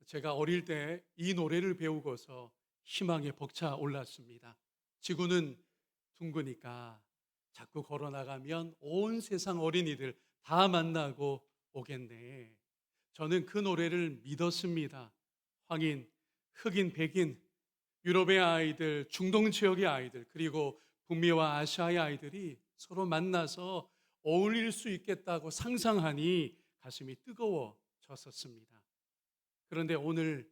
제가 어릴 때 이 노래를 배우고서 희망에 벅차 올랐습니다. 지구는 둥그니까 자꾸 걸어 나가면 온 세상 어린이들 다 만나고 오겠네. 저는 그 노래를 믿었습니다. 황인, 흑인, 백인, 유럽의 아이들, 중동 지역의 아이들, 그리고 북미와 아시아의 아이들이 서로 만나서 어울릴 수 있겠다고 상상하니 가슴이 뜨거워졌었습니다. 그런데 오늘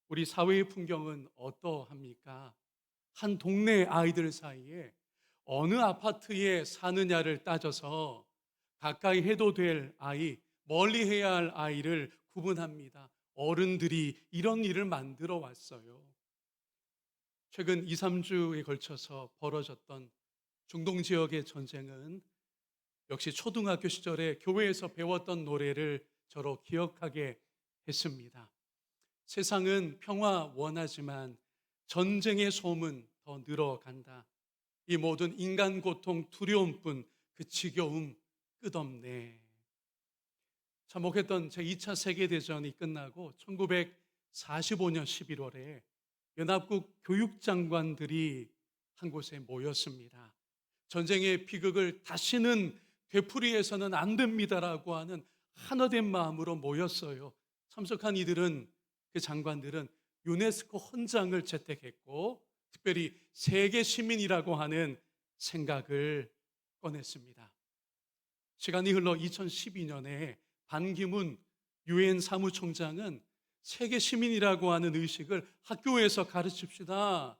우리 사회의 풍경은 어떠합니까? 한 동네 아이들 사이에 어느 아파트에 사느냐를 따져서 가까이 해도 될 아이, 멀리 해야 할 아이를 구분합니다. 어른들이 이런 일을 만들어 왔어요. 최근 2, 3주에 걸쳐서 벌어졌던 중동 지역의 전쟁은 역시 초등학교 시절에 교회에서 배웠던 노래를 저로 기억하게 했습니다. 세상은 평화 원하지만 전쟁의 소문 더 늘어간다. 이 모든 인간 고통 두려움뿐 그 지겨움 끝없네. 참혹했던 제2차 세계대전이 끝나고 1945년 11월에 연합국 교육장관들이 한 곳에 모였습니다. 전쟁의 비극을 다시는 되풀이해서는 안 됩니다라고 하는 하나된 마음으로 모였어요. 참석한 이들은, 그 장관들은 유네스코 헌장을 채택했고 특별히 세계 시민이라고 하는 생각을 꺼냈습니다. 시간이 흘러 2012년에 반기문 유엔 사무총장은 세계 시민이라고 하는 의식을 학교에서 가르칩시다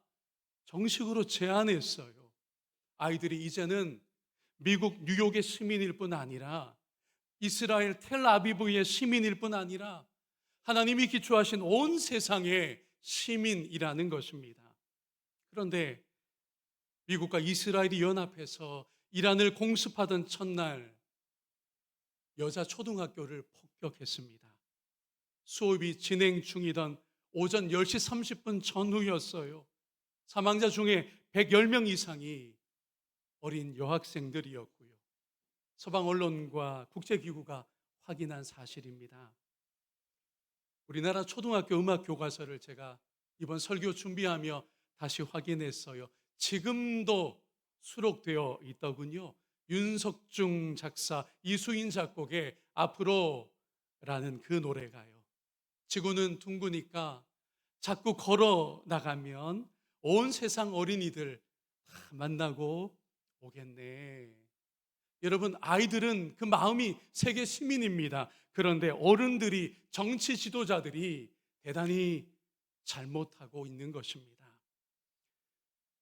정식으로 제안했어요. 아이들이 이제는 미국 뉴욕의 시민일 뿐 아니라 이스라엘 텔아비브의 시민일 뿐 아니라 하나님이 기초하신 온 세상의 시민이라는 것입니다. 그런데 미국과 이스라엘이 연합해서 이란을 공습하던 첫날 여자 초등학교를 폭격했습니다. 수업이 진행 중이던 오전 10시 30분 전후였어요. 사망자 중에 110명 이상이 어린 여학생들이었고요. 서방 언론과 국제기구가 확인한 사실입니다. 우리나라 초등학교 음악 교과서를 제가 이번 설교 준비하며 다시 확인했어요. 지금도 수록되어 있더군요. 윤석중 작사, 이수인 작곡의 앞으로라는 그 노래가요. 지구는 둥그니까 자꾸 걸어 나가면 온 세상 어린이들 다 만나고 오겠네. 여러분, 아이들은 그 마음이 세계 시민입니다. 그런데 어른들이, 정치 지도자들이 대단히 잘못하고 있는 것입니다.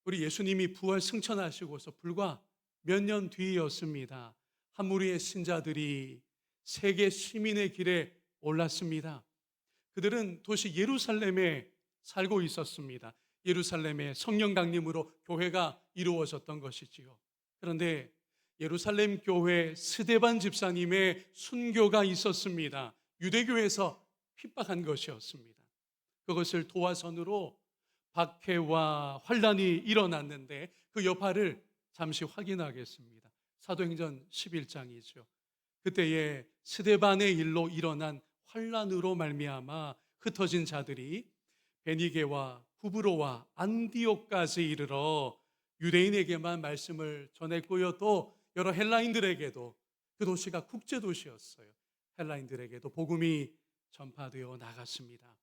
우리 예수님이 부활 승천하시고서 불과 몇 년 뒤였습니다. 한 무리의 신자들이 세계 시민의 길에 올랐습니다. 그들은 도시 예루살렘에 살고 있었습니다. 예루살렘의 성령 강림으로 교회가 이루어졌던 것이지요. 그런데 예루살렘 교회 스데반 집사님의 순교가 있었습니다. 유대교에서 핍박한 것이었습니다. 그것을 도화선으로 박해와 환란이 일어났는데 그 여파를 잠시 확인하겠습니다. 사도행전 11장이죠. 그때에 스데반의 일로 일어난 환란으로 말미암아 흩어진 자들이 베니게와 구브로와 안디옥까지 이르러 유대인에게만 말씀을 전했고요. 또 여러 헬라인들에게도, 그 도시가 국제 도시였어요. 헬라인들에게도 복음이 전파되어 나갔습니다.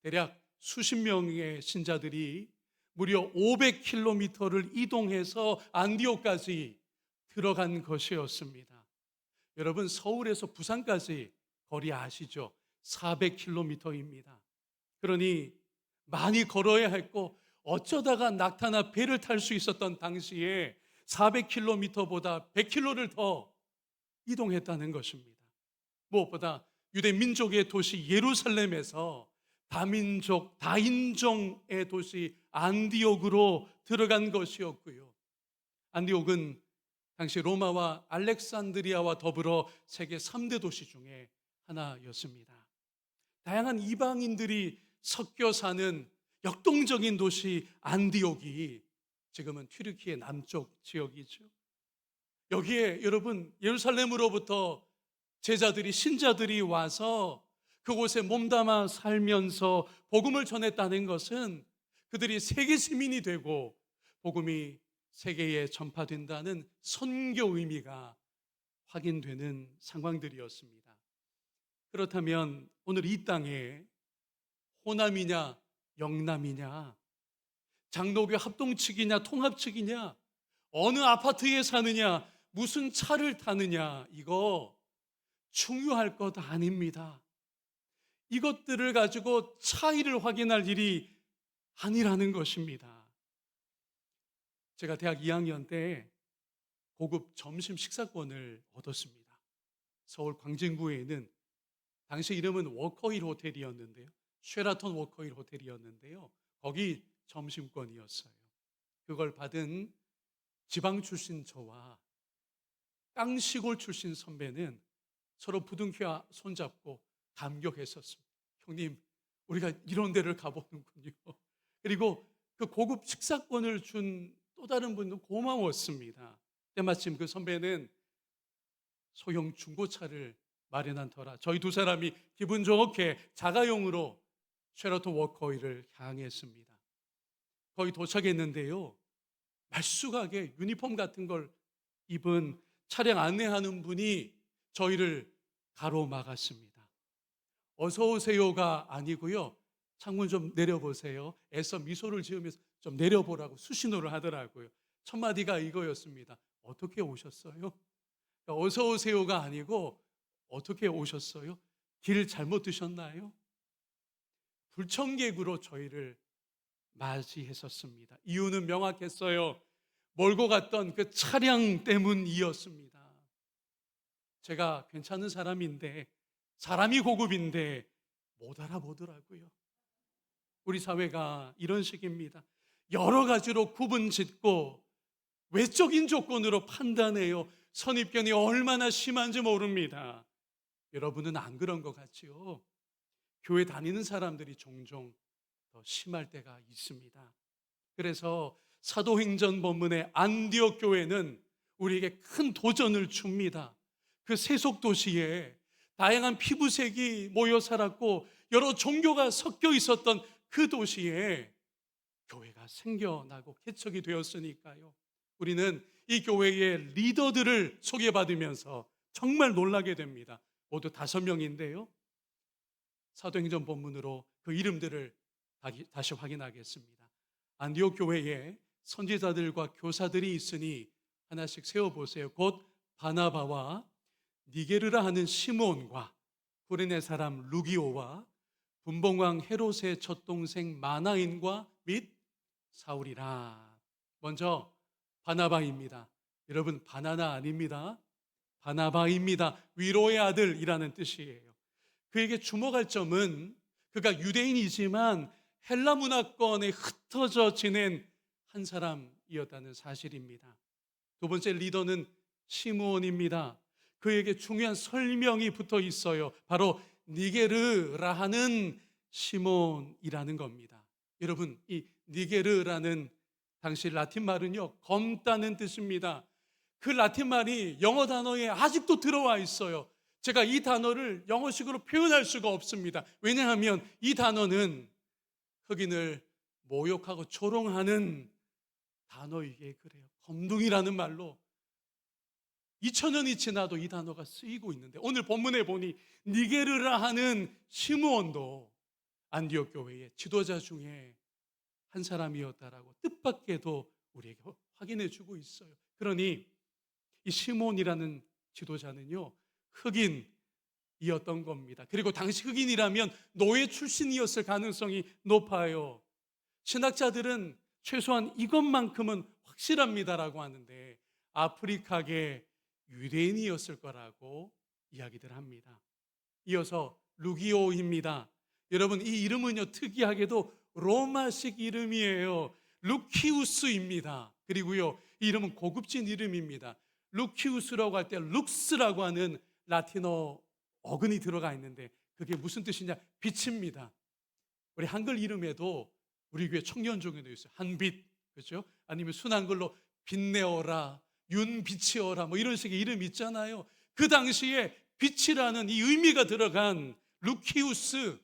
대략 수십 명의 신자들이 무려 500km를 이동해서 안디옥까지 들어간 것이었습니다. 여러분, 서울에서 부산까지 거리 아시죠? 400km입니다. 그러니 많이 걸어야 했고 어쩌다가 낙타나 배를 탈 수 있었던 당시에 400km보다 100km를 더 이동했다는 것입니다. 무엇보다 유대 민족의 도시 예루살렘에서 다민족, 다인종의 도시 안디옥으로 들어간 것이었고요. 안디옥은 당시 로마와 알렉산드리아와 더불어 세계 3대 도시 중에 하나였습니다. 다양한 이방인들이 섞여 사는 역동적인 도시 안디옥이 지금은 튀르키예 남쪽 지역이죠. 여기에 여러분 예루살렘으로부터 제자들이, 신자들이 와서 그곳에 몸담아 살면서 복음을 전했다는 것은 그들이 세계 시민이 되고 복음이 세계에 전파된다는 선교 의미가 확인되는 상황들이었습니다. 그렇다면 오늘 이 땅에 호남이냐 영남이냐, 장로교 합동측이냐 통합측이냐, 어느 아파트에 사느냐, 무슨 차를 타느냐, 이거 중요할 것 아닙니다. 이것들을 가지고 차이를 확인할 일이 아니라는 것입니다. 제가 대학 2학년 때 고급 점심 식사권을 얻었습니다. 서울 광진구에 있는, 당시 이름은 워커힐 호텔이었는데요, 쉐라톤 워커힐 호텔이었는데요, 거기 점심권이었어요. 그걸 받은 지방 출신 저와 깡시골 출신 선배는 서로 부둥켜 손잡고 감격했었습니다. 형님, 우리가 이런 데를 가보는군요. 그리고 그 고급 식사권을 준 또 다른 분도 고마웠습니다. 때마침 그 선배는 소형 중고차를 마련한 터라 저희 두 사람이 기분 좋게 자가용으로 쉐라톤 워커힐을 향했습니다. 거기 도착했는데요, 말쑥하게 유니폼 같은 걸 입은 차량 안내하는 분이 저희를 가로막았습니다. 어서 오세요가 아니고요, 창문 좀 내려보세요, 애써 미소를 지으면서 좀 내려보라고 수신호를 하더라고요. 첫 마디가 이거였습니다. 어떻게 오셨어요? 어서 오세요가 아니고 어떻게 오셨어요? 길 잘못 드셨나요? 불청객으로 저희를 맞이했었습니다. 이유는 명확했어요. 몰고 갔던 그 차량 때문이었습니다. 제가 괜찮은 사람인데, 사람이 고급인데 못 알아보더라고요. 우리 사회가 이런 식입니다. 여러 가지로 구분 짓고 외적인 조건으로 판단해요. 선입견이 얼마나 심한지 모릅니다. 여러분은 안 그런 것 같지요? 교회 다니는 사람들이 종종 더 심할 때가 있습니다. 그래서 사도행전 본문의 안디옥 교회는 우리에게 큰 도전을 줍니다. 그 세속 도시에 다양한 피부색이 모여 살았고 여러 종교가 섞여 있었던 그 도시에 교회가 생겨나고 개척이 되었으니까요. 우리는 이 교회의 리더들을 소개받으면서 정말 놀라게 됩니다. 모두 5명인데요. 사도행전 본문으로 그 이름들을 다시 확인하겠습니다. 안디옥 교회에 선지자들과 교사들이 있으니 하나씩 세워보세요. 곧 바나바와 니게르라 하는 시몬과 구레네 사람 루기오와 분봉왕 헤롯의 첫 동생 마나인과 및 사울이라. 먼저 바나바입니다. 여러분, 바나나 아닙니다. 바나바입니다. 위로의 아들이라는 뜻이에요. 그에게 주목할 점은 그가 유대인이지만 헬라 문화권에 흩어져 지낸 한 사람이었다는 사실입니다. 두 번째 리더는 시므온입니다. 그에게 중요한 설명이 붙어 있어요. 바로 니게르라 하는 시몬이라는 겁니다. 여러분, 이 니게르라는 당시 라틴 말은요, 검다는 뜻입니다. 그 라틴 말이 영어 단어에 아직도 들어와 있어요. 제가 이 단어를 영어식으로 표현할 수가 없습니다. 왜냐하면 이 단어는 흑인을 모욕하고 조롱하는 단어이기에 그래요. 검둥이라는 말로 2000년이 지나도 이 단어가 쓰이고 있는데, 오늘 본문에 보니 니게르라 하는 시므온도 안디옥 교회의 지도자 중에 한 사람이었다라고 뜻밖에도 우리에게 확인해 주고 있어요. 그러니 이 시몬이라는 지도자는요, 흑인이었던 겁니다. 그리고 당시 흑인이라면 노예 출신이었을 가능성이 높아요. 신학자들은 최소한 이것만큼은 확실합니다라고 하는데 아프리카계 유대인이었을 거라고 이야기들 합니다. 이어서 루기오입니다. 여러분, 이 이름은요, 특이하게도 로마식 이름이에요. 루키우스입니다. 그리고요, 이 이름은 고급진 이름입니다. 루키우스라고 할 때 룩스라고 하는 라틴어 어근이 들어가 있는데 그게 무슨 뜻이냐? 빛입니다. 우리 한글 이름에도 우리 교회 청년 중에도 있어요. 한빛, 그렇죠? 아니면 순한글로 빛내어라, 윤빛이어라, 뭐 이런 식의 이름 있잖아요. 그 당시에 빛이라는 이 의미가 들어간 루키우스,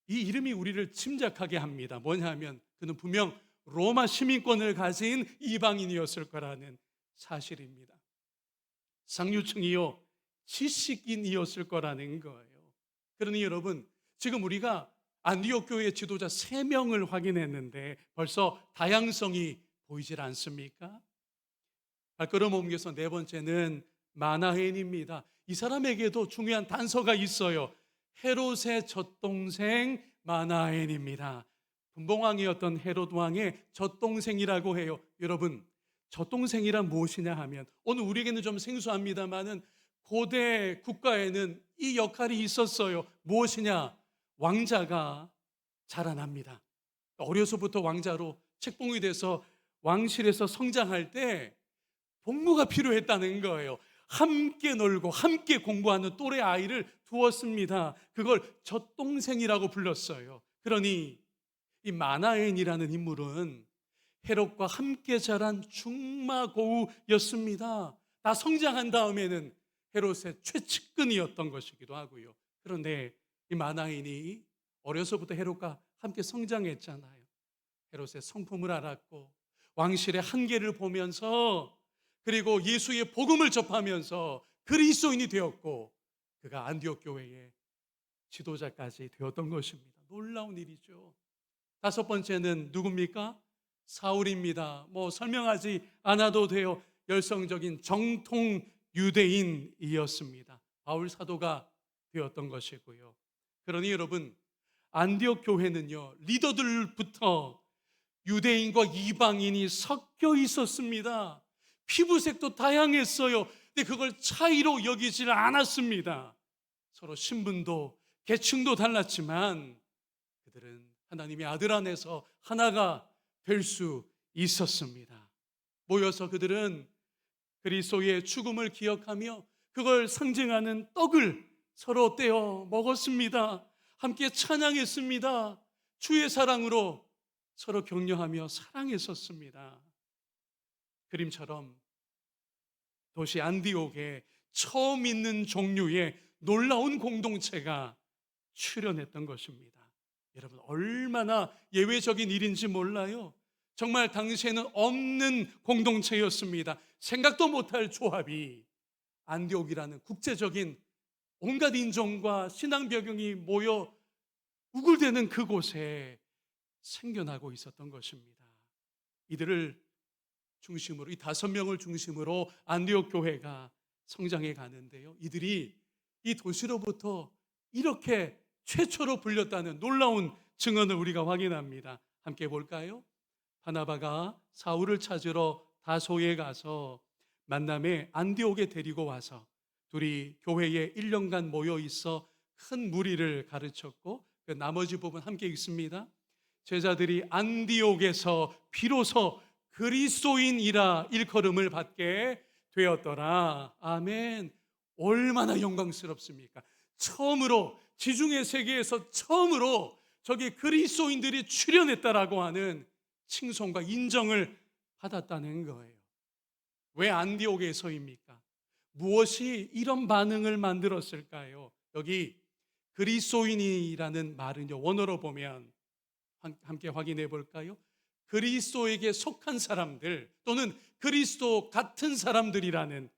이 이름이 우리를 짐작하게 합니다. 뭐냐면 그는 분명 로마 시민권을 가진 이방인이었을 거라는 사실입니다. 상류층이요, 지식인이었을 거라는 거예요. 그러니 여러분, 지금 우리가 안디옥 교회 지도자 3명을 확인했는데 벌써 다양성이 보이질 않습니까? 발걸음 옮겨서 4번째는 마나헨입니다. 이 사람에게도 중요한 단서가 있어요. 헤롯의 젖동생 마나헨입니다. 분봉왕이었던 헤롯 왕의 젖동생이라고 해요. 여러분, 젖동생이란 무엇이냐 하면 오늘 우리에게는 좀 생소합니다만은 고대 국가에는 이 역할이 있었어요. 무엇이냐? 왕자가 자라납니다. 어려서부터 왕자로 책봉이 돼서 왕실에서 성장할 때 복무가 필요했다는 거예요. 함께 놀고 함께 공부하는 또래 아이를 두었습니다. 그걸 젖동생이라고 불렀어요. 그러니 이 마나엔이라는 인물은 헤롯과 함께 자란 중마고우였습니다. 다 성장한 다음에는 헤롯의 최측근이었던 것이기도 하고요. 그런데 이 마나엔이 어려서부터 헤롯과 함께 성장했잖아요. 헤롯의 성품을 알았고 왕실의 한계를 보면서 그리고 예수의 복음을 접하면서 그리스도인이 되었고 그가 안디옥 교회의 지도자까지 되었던 것입니다. 놀라운 일이죠. 5번째는 누굽니까? 사울입니다. 설명하지 않아도 돼요. 열성적인 정통 유대인이었습니다. 바울 사도가 되었던 것이고요. 그러니 여러분, 안디옥 교회는요, 리더들부터 유대인과 이방인이 섞여 있었습니다. 피부색도 다양했어요. 근데 그걸 차이로 여기질 않았습니다. 서로 신분도 계층도 달랐지만 그들은 하나님의 아들 안에서 하나가 될 수 있었습니다. 모여서 그들은 그리스도의 죽음을 기억하며 그걸 상징하는 떡을 서로 떼어 먹었습니다. 함께 찬양했습니다. 주의 사랑으로 서로 격려하며 사랑했었습니다. 그림처럼 도시 안디옥에 처음 있는 종류의 놀라운 공동체가 출현했던 것입니다. 여러분, 얼마나 예외적인 일인지 몰라요. 정말 당시에는 없는 공동체였습니다. 생각도 못할 조합이 안디옥이라는 국제적인 온갖 인종과 신앙 배경이 모여 우글대는 그곳에 생겨나고 있었던 것입니다. 이들을 중심으로, 이 5명을 중심으로 안디옥 교회가 성장해 가는데요. 이들이 이 도시로부터 이렇게 최초로 불렸다는 놀라운 증언을 우리가 확인합니다. 함께 볼까요? 바나바가 사울을 찾으러 다소에 가서 만남에 안디옥에 데리고 와서 둘이 교회에 1년간 모여 있어 큰 무리를 가르쳤고 그 나머지 부분 함께 읽습니다. 제자들이 안디옥에서 비로소 그리스도인이라 일컬음을 받게 되었더라. 아멘. 얼마나 영광스럽습니까? 처음으로, 지중해 세계에서 처음으로 저기 그리스도인들이 출현했다라고 하는 칭송과 인정을 받았다는 거예요. 왜 안디옥에서입니까? 무엇이 이런 반응을 만들었을까요? 여기 그리스도인이라는 말은요, 원어로 보면 함께 확인해 볼까요? 그리스도에게 속한 사람들 또는 그리스도 같은 사람들이라는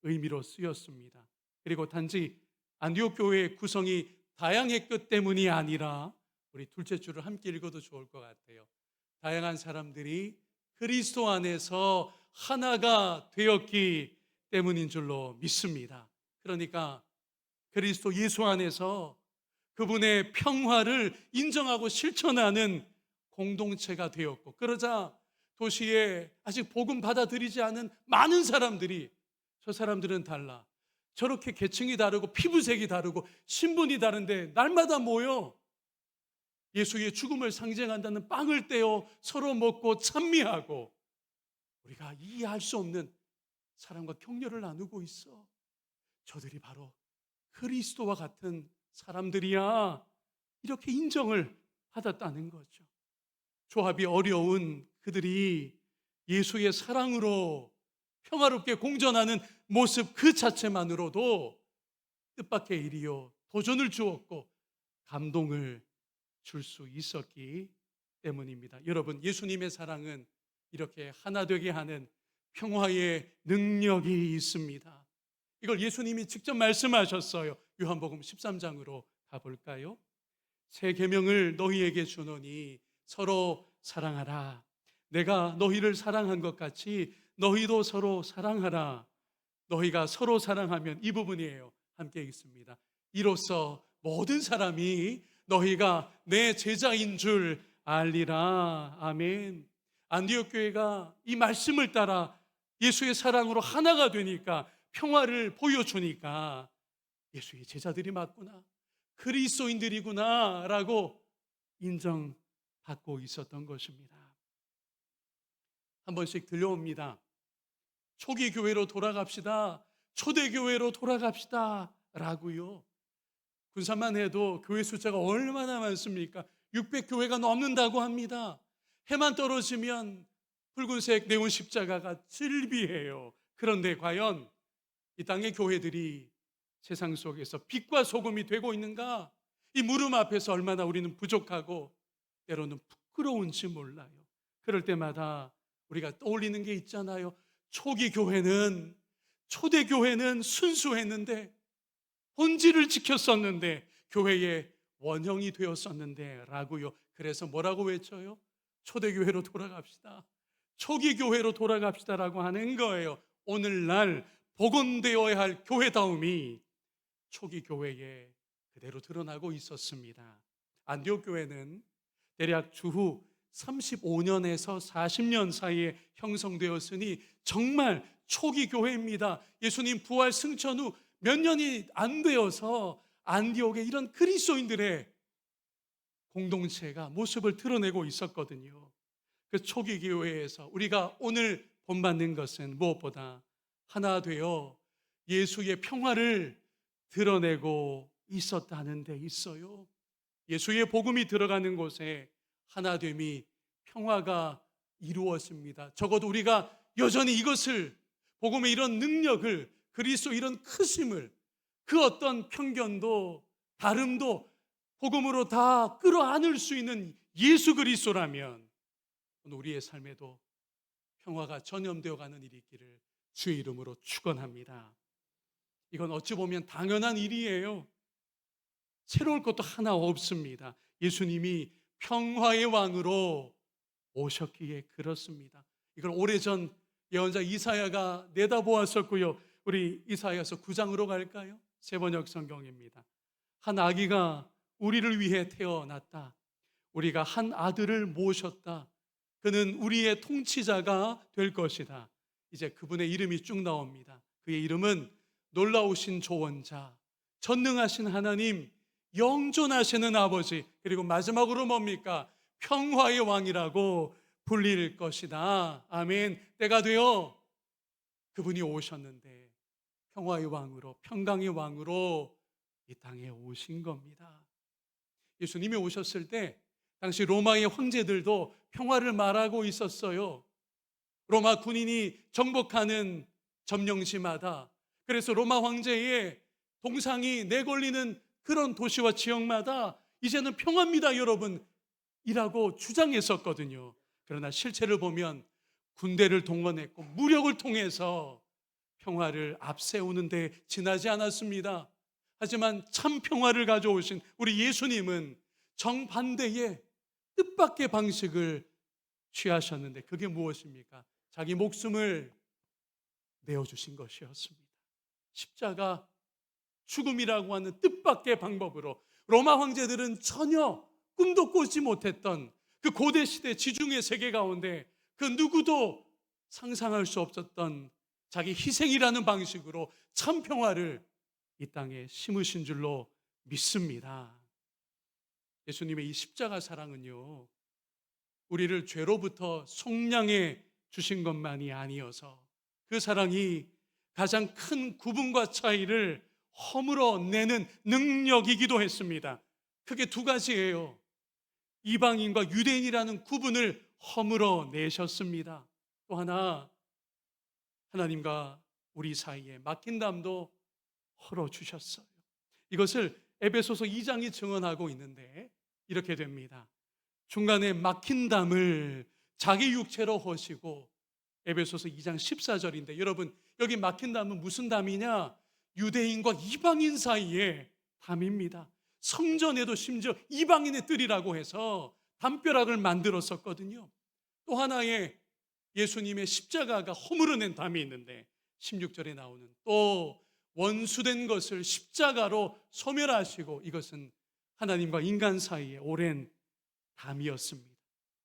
의미로 쓰였습니다. 그리고 단지 안디옥 교회의 구성이 다양했기 때문이 아니라 우리 둘째 줄을 함께 읽어도 좋을 것 같아요. 다양한 사람들이 그리스도 안에서 하나가 되었기 때문인 줄로 믿습니다. 그러니까 그리스도 예수 안에서 그분의 평화를 인정하고 실천하는 공동체가 되었고, 그러자 도시에 아직 복음 받아들이지 않은 많은 사람들이, 저 사람들은 달라, 저렇게 계층이 다르고 피부색이 다르고 신분이 다른데 날마다 모여 예수의 죽음을 상징한다는 빵을 떼어 서로 먹고 찬미하고 우리가 이해할 수 없는 사랑과 격려를 나누고 있어. 저들이 바로 그리스도와 같은 사람들이야. 이렇게 인정을 받았다는 거죠. 조합이 어려운 그들이 예수의 사랑으로 평화롭게 공존하는 모습 그 자체만으로도 뜻밖의 일이요, 도전을 주었고 감동을 줄 수 있었기 때문입니다. 여러분, 예수님의 사랑은 이렇게 하나 되게 하는 평화의 능력이 있습니다. 이걸 예수님이 직접 말씀하셨어요. 요한복음 13장으로 가볼까요? 새 계명을 너희에게 주노니 서로 사랑하라. 내가 너희를 사랑한 것 같이 너희도 서로 사랑하라. 너희가 서로 사랑하면, 이 부분이에요. 함께 읽습니다. 이로써 모든 사람이 너희가 내 제자인 줄 알리라. 아멘. 안디옥 교회가 이 말씀을 따라 예수의 사랑으로 하나가 되니까, 평화를 보여주니까 예수의 제자들이 맞구나, 그리스도인들이구나 라고 인정받고 있었던 것입니다. 한 번씩 들려옵니다. 초기 교회로 돌아갑시다, 초대 교회로 돌아갑시다 라고요. 군산만 해도 교회 숫자가 얼마나 많습니까? 600교회가 넘는다고 합니다. 해만 떨어지면 붉은색 네온 십자가가 즐비해요. 그런데 과연 이 땅의 교회들이 세상 속에서 빛과 소금이 되고 있는가? 이 물음 앞에서 얼마나 우리는 부족하고 때로는 부끄러운지 몰라요. 그럴 때마다 우리가 떠올리는 게 있잖아요. 초기 교회는, 초대 교회는 순수했는데, 본질을 지켰었는데, 교회의 원형이 되었었는데 라고요. 그래서 뭐라고 외쳐요? 초대교회로 돌아갑시다, 초기 교회로 돌아갑시다라고 하는 거예요. 오늘날 복원되어야 할 교회다움이 초기 교회에 그대로 드러나고 있었습니다. 안디옥 교회는 대략 주후 35년에서 40년 사이에 형성되었으니 정말 초기 교회입니다. 예수님 부활 승천 후 몇 년이 안 되어서 안디옥에 이런 그리스도인들의 공동체가 모습을 드러내고 있었거든요. 그 초기 교회에서 우리가 오늘 본받는 것은 무엇보다 하나 되어 예수의 평화를 드러내고 있었다는 데 있어요. 예수의 복음이 들어가는 곳에 하나됨이, 평화가 이루어집니다. 적어도 우리가 여전히 이것을, 복음의 이런 능력을, 그리스도 이런 크심을, 그 어떤 편견도 다름도 복음으로 다 끌어안을 수 있는 예수 그리스도라면 우리의 삶에도 평화가 전염되어 가는 일이 있기를 주의 이름으로 축원합니다. 이건 어찌 보면 당연한 일이에요. 새로울 것도 하나 없습니다. 예수님이 평화의 왕으로 오셨기에 그렇습니다. 이걸 오래전 예언자 이사야가 내다보았었고요. 우리 이사야서 9장으로 갈까요? 세번역 성경입니다. 한 아기가 우리를 위해 태어났다. 우리가 한 아들을 모셨다. 그는 우리의 통치자가 될 것이다. 이제 그분의 이름이 쭉 나옵니다. 그의 이름은 놀라우신 조언자, 전능하신 하나님, 영존하시는 아버지, 그리고 마지막으로 뭡니까? 평화의 왕이라고 불릴 것이다. 아멘. 때가 되어 그분이 오셨는데 평화의 왕으로, 평강의 왕으로 이 땅에 오신 겁니다. 예수님이 오셨을 때 당시 로마의 황제들도 평화를 말하고 있었어요. 로마 군인이 정복하는 점령시마다, 그래서 로마 황제의 동상이 내걸리는 그런 도시와 지역마다 이제는 평화입니다 여러분 이라고 주장했었거든요. 그러나 실체를 보면 군대를 동원했고 무력을 통해서 평화를 앞세우는 데 지나지 않았습니다. 하지만 참 평화를 가져오신 우리 예수님은 정반대의 뜻밖의 방식을 취하셨는데, 그게 무엇입니까? 자기 목숨을 내어주신 것이었습니다. 십자가 죽음이라고 하는 뜻밖의 방법으로 로마 황제들은 전혀 꿈도 꾸지 못했던 그 고대 시대 지중해 세계 가운데 그 누구도 상상할 수 없었던 자기 희생이라는 방식으로 참 평화를 이 땅에 심으신 줄로 믿습니다. 예수님의 이 십자가 사랑은요, 우리를 죄로부터 속량해 주신 것만이 아니어서 그 사랑이 가장 큰 구분과 차이를 허물어내는 능력이기도 했습니다. 크게 두 가지예요. 이방인과 유대인이라는 구분을 허물어내셨습니다. 또 하나, 하나님과 우리 사이에 막힌 담도 헐어주셨어요. 이것을 에베소서 2장이 증언하고 있는데 이렇게 됩니다. 중간에 막힌 담을 자기 육체로 허시고, 에베소서 2장 14절인데 여러분, 여기 막힌 담은 무슨 담이냐? 유대인과 이방인 사이의 담입니다. 성전에도 심지어 이방인의 뜰이라고 해서 담벼락을 만들었었거든요. 또 하나의 예수님의 십자가가 허물어낸 담이 있는데 16절에 나오는, 또 원수된 것을 십자가로 소멸하시고, 이것은 하나님과 인간 사이의 오랜 담이었습니다.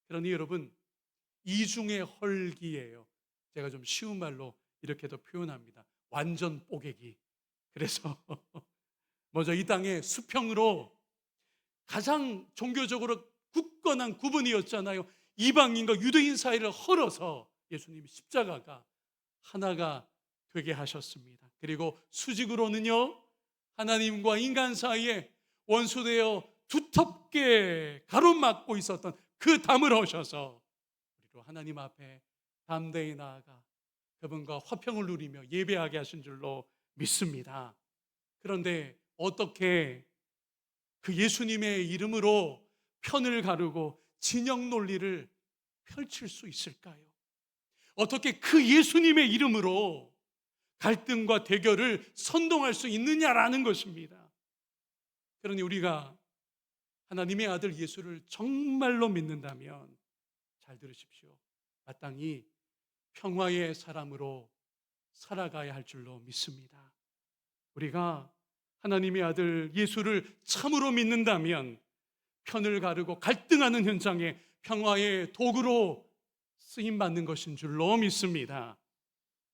그러니 여러분, 이중의 헐기예요. 제가 좀 쉬운 말로 이렇게도 표현합니다. 완전 뽀개기. 그래서 먼저 이 땅의 수평으로 가장 종교적으로 굳건한 구분이었잖아요. 이방인과 유대인 사이를 헐어서 예수님이 십자가가 하나가 되게 하셨습니다. 그리고 수직으로는요, 하나님과 인간 사이에 원수되어 두텁게 가로막고 있었던 그 담을 허셔서 우리로 하나님 앞에 담대히 나아가 그분과 화평을 누리며 예배하게 하신 줄로 믿습니다. 그런데 어떻게 그 예수님의 이름으로 편을 가르고 진영 논리를 펼칠 수 있을까요? 어떻게 그 예수님의 이름으로 갈등과 대결을 선동할 수 있느냐라는 것입니다. 그러니 우리가 하나님의 아들 예수를 정말로 믿는다면, 잘 들으십시오, 마땅히 평화의 사람으로 살아가야 할 줄로 믿습니다. 우리가 하나님의 아들 예수를 참으로 믿는다면 편을 가르고 갈등하는 현장에 평화의 도구로 쓰임받는 것인 줄로 믿습니다.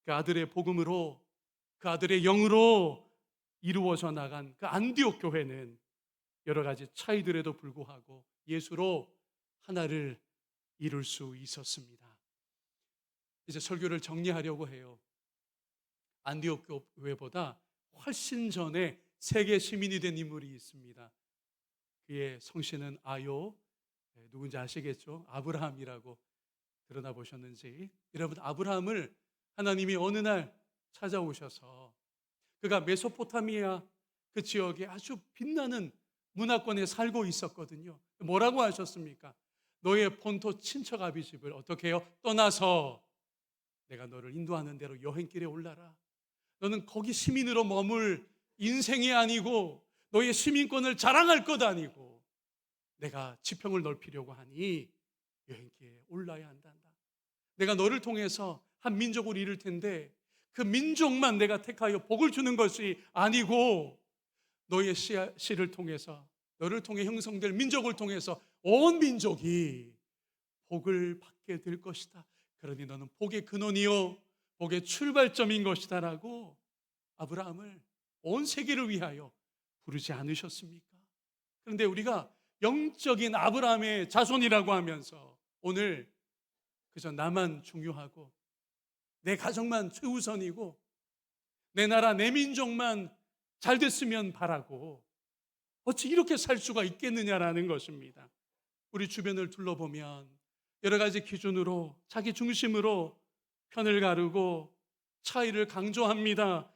그 아들의 복음으로, 그 아들의 영으로 이루어져 나간 그 안디옥 교회는 여러 가지 차이들에도 불구하고 예수로 하나를 이룰 수 있었습니다. 이제 설교를 정리하려고 해요. 안디옥 교회보다 훨씬 전에 세계 시민이 된 인물이 있습니다. 그의 성씨는 아요, 누군지 아시겠죠? 아브라함이라고 들어나 보셨는지. 여러분, 아브라함을 하나님이 어느 날 찾아오셔서 그가 메소포타미아 그 지역에 아주 빛나는 문화권에 살고 있었거든요. 뭐라고 하셨습니까? 너의 본토 친척 아비 집을 어떻게 해요? 떠나서 내가 너를 인도하는 대로 여행길에 올라라. 너는 거기 시민으로 머물 인생이 아니고 너의 시민권을 자랑할 것 아니고 내가 지평을 넓히려고 하니 여행길에 올라야 한단다. 내가 너를 통해서 한 민족을 이룰 텐데 그 민족만 내가 택하여 복을 주는 것이 아니고 너의 씨를 통해서, 너를 통해 형성될 민족을 통해서 온 민족이 복을 받게 될 것이다. 그러니 너는 복의 근원이요 복의 출발점인 것이다 라고 아브라함을 온 세계를 위하여 부르지 않으셨습니까? 그런데 우리가 영적인 아브라함의 자손이라고 하면서 오늘 그저 나만 중요하고 내 가정만 최우선이고 내 나라 내 민족만 잘 됐으면 바라고 어찌 이렇게 살 수가 있겠느냐라는 것입니다. 우리 주변을 둘러보면 여러 가지 기준으로 자기 중심으로 편을 가르고 차이를 강조합니다.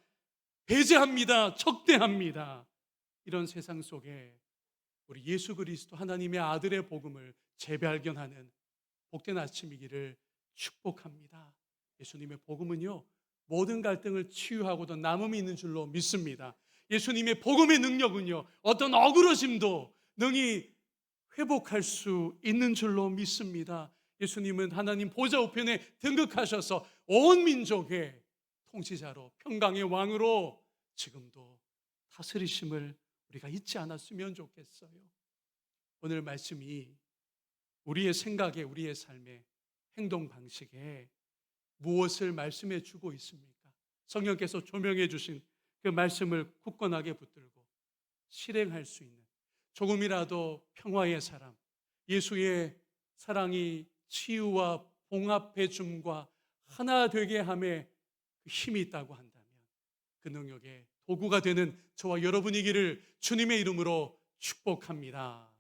배제합니다. 척대합니다. 이런 세상 속에 우리 예수 그리스도 하나님의 아들의 복음을 재발견하는 복된 아침이기를 축복합니다. 예수님의 복음은요, 모든 갈등을 치유하고도 남음이 있는 줄로 믿습니다. 예수님의 복음의 능력은요, 어떤 억울해짐도 능히 회복할 수 있는 줄로 믿습니다. 예수님은 하나님 보좌 우편에 등극하셔서 온 민족의 통치자로, 평강의 왕으로 지금도 다스리심을 우리가 잊지 않았으면 좋겠어요. 오늘 말씀이 우리의 생각에, 우리의 삶에, 행동 방식에 무엇을 말씀해 주고 있습니까? 성령께서 조명해 주신 그 말씀을 굳건하게 붙들고 실행할 수 있는 조금이라도 평화의 사람, 예수의 사랑이 치유와 봉합해 줌과 하나 되게 함에 힘이 있다고 한다면 그 능력의 도구가 되는 저와 여러분이기를 주님의 이름으로 축복합니다.